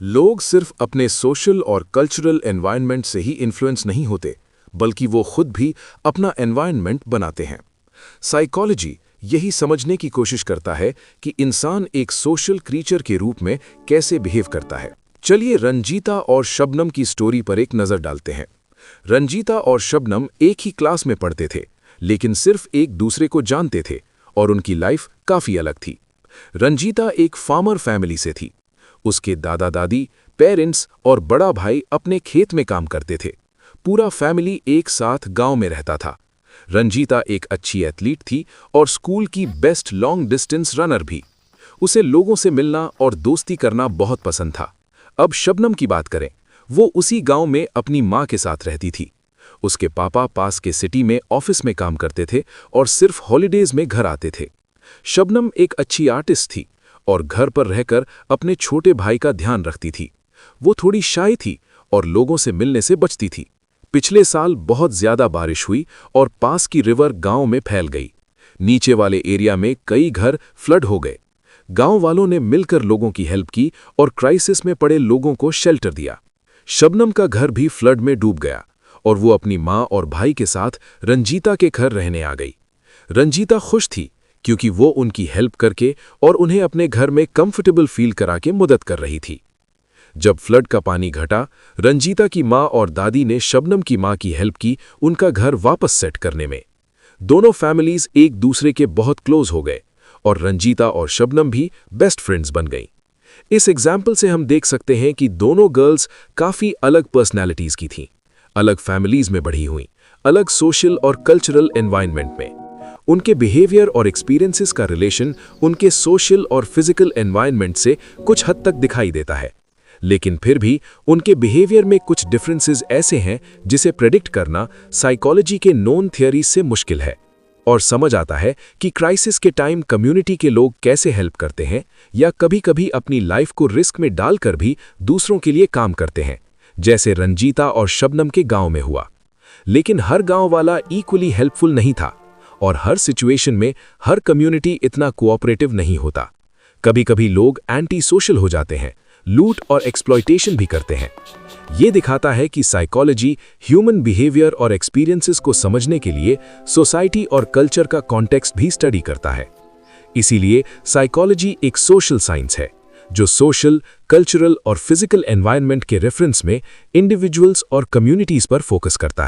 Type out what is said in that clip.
लोग सिर्फ अपने सोशल और कल्चरल एनवायरनमेंट से ही इन्फ्लुएंस नहीं होते, बल्कि वो खुद भी अपना एनवायरनमेंट बनाते हैं। साइकोलॉजी यही समझने की कोशिश करता है कि इंसान एक सोशल क्रीचर के रूप में कैसे बिहेव करता है। चलिए रंजीता और शबनम की स्टोरी पर एक नज़र डालते हैं। रंजीता और शबनम एक ही क्लास में पढ़ते थे, लेकिन सिर्फ एक दूसरे को जानते थे और उनकी लाइफ काफ़ी अलग थी। रंजीता एक फार्मर फैमिली से थी। उसके दादा दादी, पेरेंट्स और बड़ा भाई अपने खेत में काम करते थे। पूरा फैमिली एक साथ गांव में रहता था। रंजीता एक अच्छी एथलीट थी और स्कूल की बेस्ट लॉन्ग डिस्टेंस रनर भी। उसे लोगों से मिलना और दोस्ती करना बहुत पसंद था। अब शबनम की बात करें, वो उसी गांव में अपनी माँ के साथ रहती थी। उसके पापा पास के सिटी में ऑफिस में काम करते थे और सिर्फ हॉलिडेज में घर आते थे। शबनम एक अच्छी आर्टिस्ट थी और घर पर रहकर अपने छोटे भाई का ध्यान रखती थी। वो थोड़ी शाय थी और लोगों से मिलने से बचती थी। पिछले साल बहुत ज्यादा बारिश हुई और पास की रिवर गांव में फैल गई। नीचे वाले एरिया में कई घर फ्लड हो गए। गांव वालों ने मिलकर लोगों की हेल्प की और क्राइसिस में पड़े लोगों को शेल्टर दिया। शबनम का घर भी फ्लड में डूब गया और वो अपनी माँ और भाई के साथ रंजीता के घर रहने आ गई। रंजीता खुश थी क्योंकि वो उनकी हेल्प करके और उन्हें अपने घर में कंफर्टेबल फील करा के मदद कर रही थी। जब फ्लड का पानी घटा, रंजीता की माँ और दादी ने शबनम की माँ की हेल्प की उनका घर वापस सेट करने में। दोनों फैमिलीज एक दूसरे के बहुत क्लोज हो गए और रंजीता और शबनम भी बेस्ट फ्रेंड्स बन गईं। इस एग्जाम्पल से हम देख सकते हैं कि दोनों गर्ल्स काफ़ी अलग पर्सनैलिटीज़ की थीं, अलग फैमिलीज़ में बढ़ी हुईं, अलग सोशल और कल्चरल एनवायरनमेंट में। उनके बिहेवियर और एक्सपीरियंसेस का रिलेशन उनके सोशल और फिजिकल एनवायरनमेंट से कुछ हद तक दिखाई देता है, लेकिन फिर भी उनके बिहेवियर में कुछ डिफरेंसेस ऐसे हैं जिसे प्रेडिक्ट करना साइकोलॉजी के नोन थियरीज से मुश्किल है। और समझ आता है कि क्राइसिस के टाइम कम्युनिटी के लोग कैसे हेल्प करते हैं या कभी-कभी अपनी लाइफ को रिस्क में डालकर भी दूसरों के लिए काम करते हैं, जैसे रंजीता और शबनम के गांव में हुआ। लेकिन हर गांव वाला इक्वली हेल्पफुल नहीं था और हर सिचुएशन में हर कम्युनिटी इतना कोऑपरेटिव नहीं होता। कभी-कभी लोग एंटी सोशल हो जाते हैं, लूट और एक्सप्लॉयटेशन भी करते हैं। ये दिखाता है कि साइकोलॉजी ह्यूमन बिहेवियर और एक्सपीरियंसेस को समझने के लिए सोसाइटी और कल्चर का कॉन्टेक्स्ट भी स्टडी करता है। इसीलिए साइकोलॉजी एक सोशल साइंस है जो सोशल, कल्चरल और फिजिकल एनवायरनमेंट के रेफरेंस में इंडिविजुअल्स और कम्युनिटीज पर फोकस करता है।